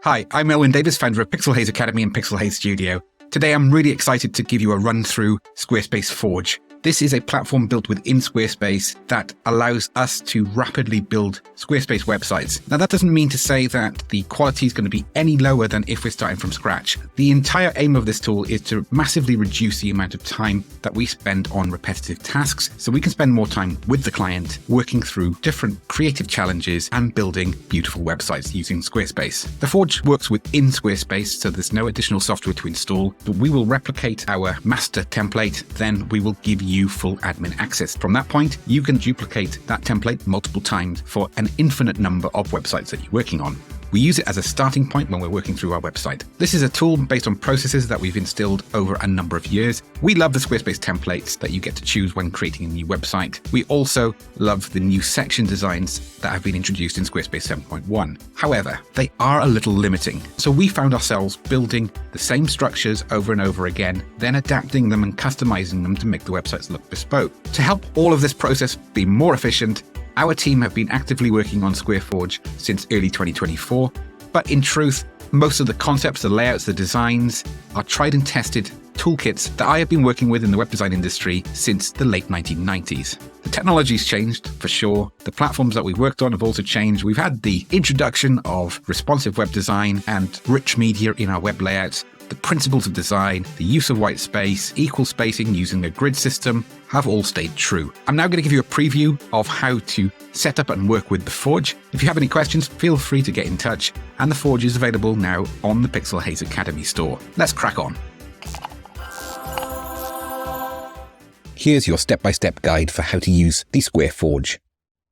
Hi, I'm Elwyn Davis, founder of Pixelhaze Academy and Pixelhaze Studio. Today I'm really excited to give you a run through Squarespace Forge. This is a platform built within Squarespace that allows us to rapidly build Squarespace websites. Now that doesn't mean to say that the quality is going to be any lower than if we're starting from scratch. The entire aim of this tool is to massively reduce the amount of time that we spend on repetitive tasks so we can spend more time with the client working through different creative challenges and building beautiful websites using Squarespace. The Forge works within Squarespace, so there's no additional software to install, but we will replicate our master template, then we will give you full admin access. From that point, you can duplicate that template multiple times for an infinite number of websites that you're working on. We use it as a starting point when we're working through our website. This is a tool based on processes that we've instilled over a number of years. We love the Squarespace templates that you get to choose when creating a new website. We also love the new section designs that have been introduced in Squarespace 7.1. However, they are a little limiting. So we found ourselves building the same structures over and over again, then adapting them and customizing them to make the websites look bespoke. To help all of this process be more efficient, our team have been actively working on SquareForge since early 2024, but in truth, most of the concepts, the layouts, the designs are tried and tested toolkits that I have been working with in the web design industry since the late 1990s. The technology's changed, for sure. The platforms that we worked on have also changed. We've had the introduction of responsive web design and rich media in our web layouts. The principles of design, the use of white space, equal spacing using a grid system have all stayed true. I'm now going to give you a preview of how to set up and work with the Forge. If you have any questions, feel free to get in touch, and the Forge is available now on the Pixelhaze Academy store. Let's crack on. Here's your step-by-step guide for how to use the SquareForge.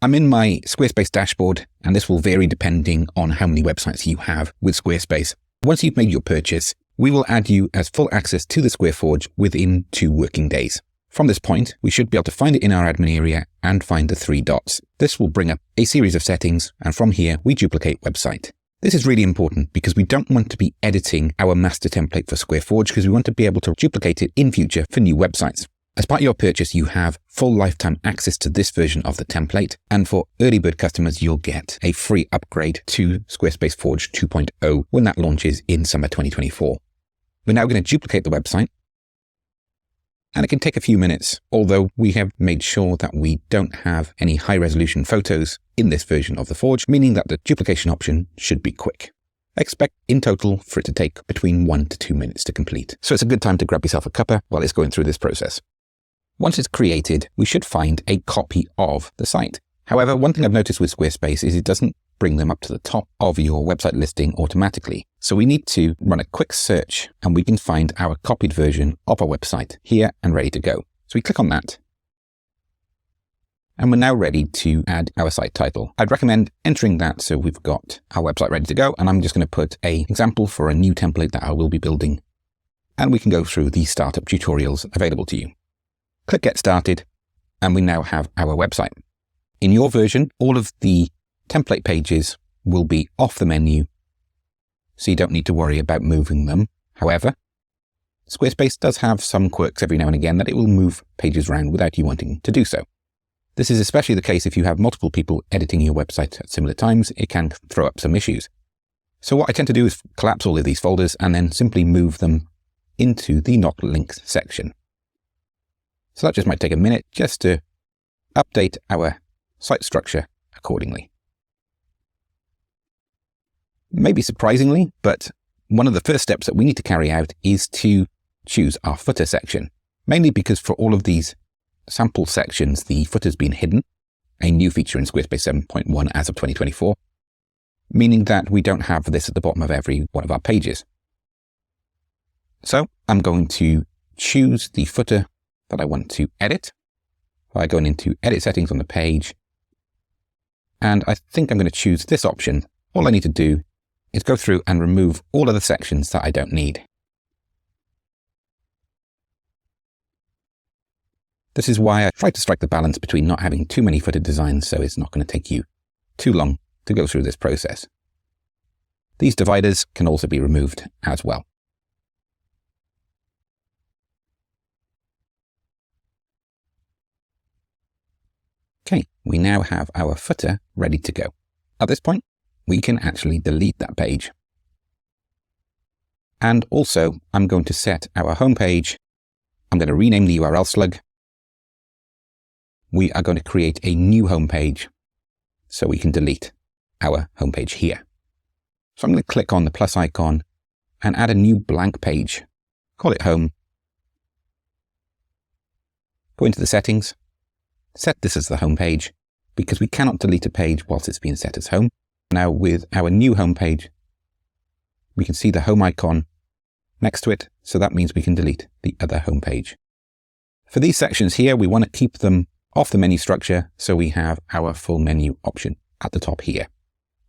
I'm in my Squarespace dashboard, and this will vary depending on how many websites you have with Squarespace. Once you've made your purchase, we will add you as full access to the SquareForge within 2 working days. From this point, we should be able to find it in our admin area and find the 3 dots. This will bring up a series of settings, and from here, we duplicate website. This is really important because we don't want to be editing our master template for SquareForge because we want to be able to duplicate it in future for new websites. As part of your purchase, you have full lifetime access to this version of the template, and for early bird customers, you'll get a free upgrade to Squarespace Forge 2.0 when that launches in summer 2024. We're now going to duplicate the website, and it can take a few minutes, although we have made sure that we don't have any high-resolution photos in this version of the Forge, meaning that the duplication option should be quick. Expect in total for it to take between 1 to 2 minutes to complete. So it's a good time to grab yourself a cuppa while it's going through this process. Once it's created, we should find a copy of the site. However, one thing I've noticed with Squarespace is it doesn't bring them up to the top of your website listing automatically. So we need to run a quick search and we can find our copied version of our website here and ready to go. So we click on that. And we're now ready to add our site title. I'd recommend entering that so we've got our website ready to go. And I'm just going to put an example for a new template that I will be building. And we can go through the startup tutorials available to you. Click Get Started, and we now have our website. In your version, all of the template pages will be off the menu, so you don't need to worry about moving them. However, Squarespace does have some quirks every now and again that it will move pages around without you wanting to do so. This is especially the case if you have multiple people editing your website at similar times. It can throw up some issues. So what I tend to do is collapse all of these folders and then simply move them into the Not Linked section. So that just might take a minute just to update our site structure accordingly. Maybe surprisingly, but one of the first steps that we need to carry out is to choose our footer section, mainly because for all of these sample sections, the footer's been hidden, a new feature in Squarespace 7.1 as of 2024, meaning that we don't have this at the bottom of every one of our pages. So I'm going to choose the footer that I want to edit by going into Edit Settings on the page. And I think I'm going to choose this option. All I need to do is go through and remove all of the sections that I don't need. This is why I try to strike the balance between not having too many footer designs so it's not going to take you too long to go through this process. These dividers can also be removed as well. Okay, we now have our footer ready to go. At this point, we can actually delete that page. And also, I'm going to set our homepage. I'm going to rename the URL slug. We are going to create a new homepage so we can delete our homepage here. So I'm going to click on the plus icon and add a new blank page. Call it home. Go into the settings. Set this as the home page because we cannot delete a page whilst it's being set as home. Now with our new home page, we can see the home icon next to it. So that means we can delete the other home page. For these sections here, we want to keep them off the menu structure. So we have our full menu option at the top here.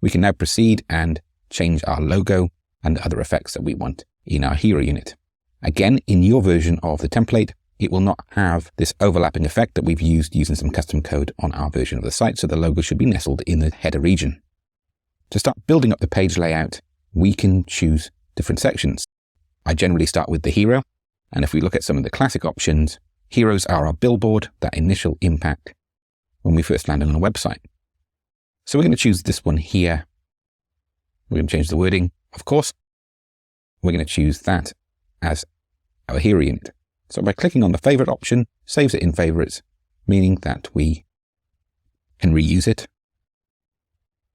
We can now proceed and change our logo and other effects that we want in our hero unit. Again, in your version of the template, it will not have this overlapping effect that we've used using some custom code on our version of the site, so the logo should be nestled in the header region. To start building up the page layout, we can choose different sections. I generally start with the hero, and if we look at some of the classic options, heroes are our billboard, that initial impact when we first landed on a website. So we're going to choose this one here. We're going to change the wording, of course. We're going to choose that as our hero unit. So by clicking on the favorite option, saves it in favorites, meaning that we can reuse it.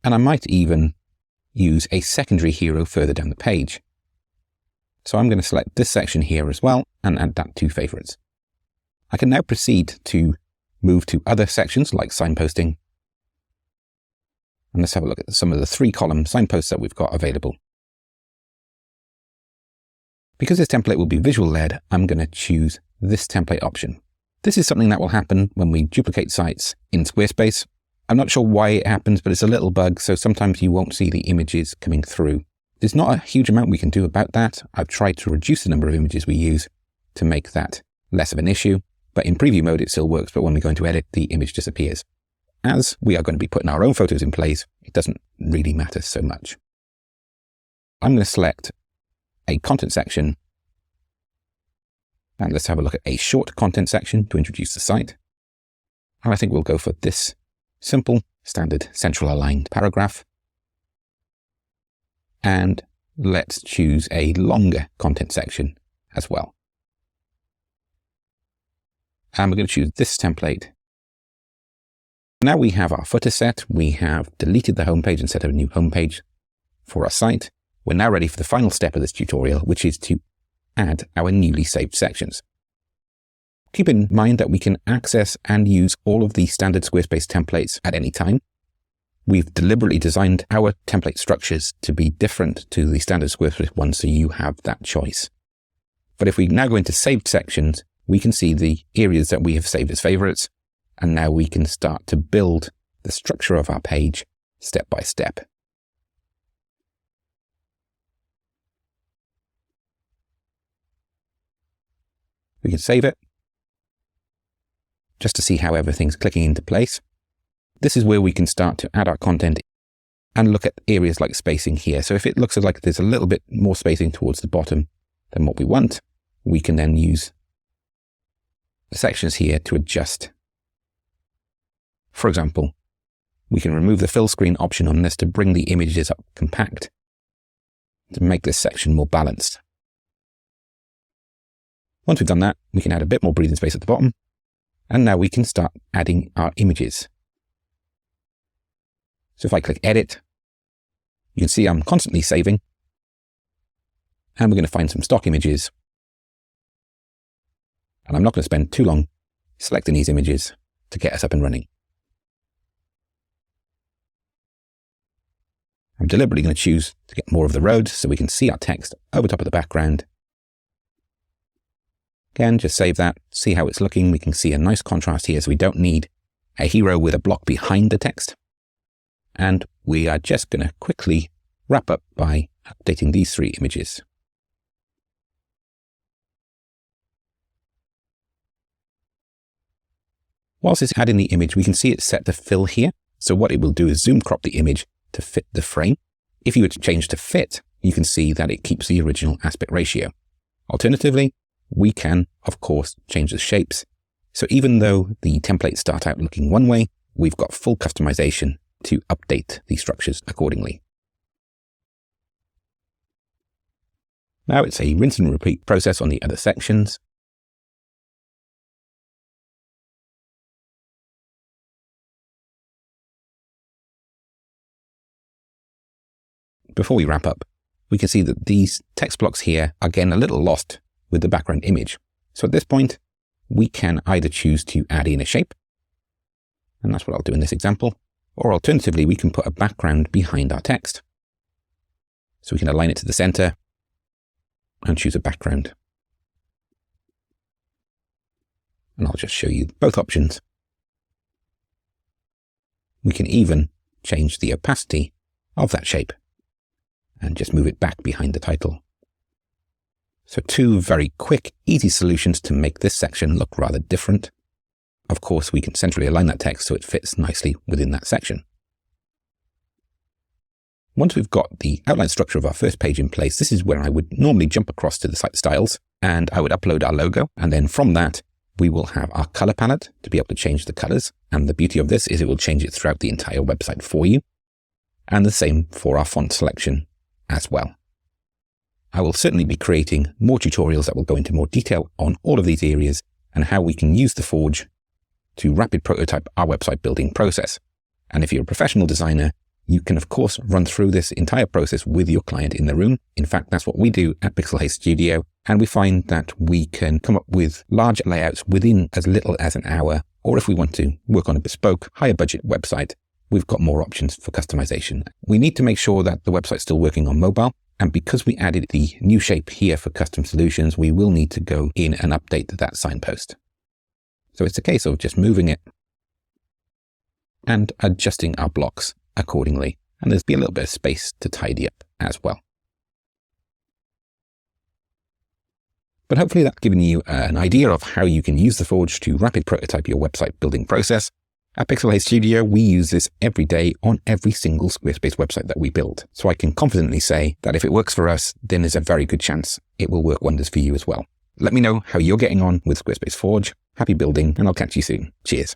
And I might even use a secondary hero further down the page. So I'm going to select this section here as well and add that to favorites. I can now proceed to move to other sections like signposting. And let's have a look at some of the 3-column signposts that we've got available. Because this template will be visual led, I'm going to choose this template option. This is something that will happen when we duplicate sites in Squarespace. I'm not sure why it happens, but it's a little bug, so sometimes you won't see the images coming through. There's not a huge amount we can do about that. I've tried to reduce the number of images we use to make that less of an issue, but in preview mode it still works, but when we go into edit, the image disappears. As we are going to be putting our own photos in place, it doesn't really matter so much. I'm going to select a content section, and let's have a look at a short content section to introduce the site. And I think we'll go for this simple, standard, central aligned paragraph. And let's choose a longer content section as well. And we're going to choose this template. Now we have our footer set. We have deleted the homepage and set up a new homepage for our site. We're now ready for the final step of this tutorial, which is to add our newly saved sections. Keep in mind that we can access and use all of the standard Squarespace templates at any time. We've deliberately designed our template structures to be different to the standard Squarespace ones, so you have that choice. But if we now go into saved sections, we can see the areas that we have saved as favorites, and now we can start to build the structure of our page step by step. We can save it just to see how everything's clicking into place. This is where we can start to add our content and look at areas like spacing here. So if it looks like there's a little bit more spacing towards the bottom than what we want, we can then use the sections here to adjust. For example, we can remove the fill screen option on this to bring the images up compact to make this section more balanced. Once we've done that, we can add a bit more breathing space at the bottom. And now we can start adding our images. So if I click edit, you can see I'm constantly saving. And we're going to find some stock images. And I'm not going to spend too long selecting these images to get us up and running. I'm deliberately going to choose to get more of the road so we can see our text over top of the background. Again, just save that, see how it's looking. We can see a nice contrast here, so we don't need a hero with a block behind the text. And we are just going to quickly wrap up by updating these 3 images. Whilst it's adding the image, we can see it's set to fill here. So what it will do is zoom crop the image to fit the frame. If you were to change to fit, you can see that it keeps the original aspect ratio. Alternatively, we can, of course, change the shapes. So even though the templates start out looking one way, we've got full customization to update the structures accordingly. Now it's a rinse and repeat process on the other sections. Before we wrap up, we can see that these text blocks here are getting a little lost with the background image. So at this point, we can either choose to add in a shape, and that's what I'll do in this example, or alternatively, we can put a background behind our text. So we can align it to the center and choose a background. And I'll just show you both options. We can even change the opacity of that shape and just move it back behind the title. So two very quick, easy solutions to make this section look rather different. Of course, we can centrally align that text so it fits nicely within that section. Once we've got the outline structure of our first page in place, this is where I would normally jump across to the site styles, and I would upload our logo. And then from that, we will have our color palette to be able to change the colors. And the beauty of this is it will change it throughout the entire website for you. And the same for our font selection as well. I will certainly be creating more tutorials that will go into more detail on all of these areas and how we can use the Forge to rapid prototype our website building process. And if you're a professional designer, you can of course run through this entire process with your client in the room. In fact, that's what we do at Pixelhaze Studio. And we find that we can come up with large layouts within as little as an hour. Or if we want to work on a bespoke, higher budget website, we've got more options for customization. We need to make sure that the website's still working on mobile. And because we added the new shape here for custom solutions, we will need to go in and update that signpost. So it's a case of just moving it and adjusting our blocks accordingly. And there's be a little bit of space to tidy up as well. But hopefully that's given you an idea of how you can use the Forge to rapid prototype your website building process. At Pixelhaze Studio, we use this every day on every single Squarespace website that we build. So I can confidently say that if it works for us, then there's a very good chance it will work wonders for you as well. Let me know how you're getting on with Squarespace Forge. Happy building, and I'll catch you soon. Cheers.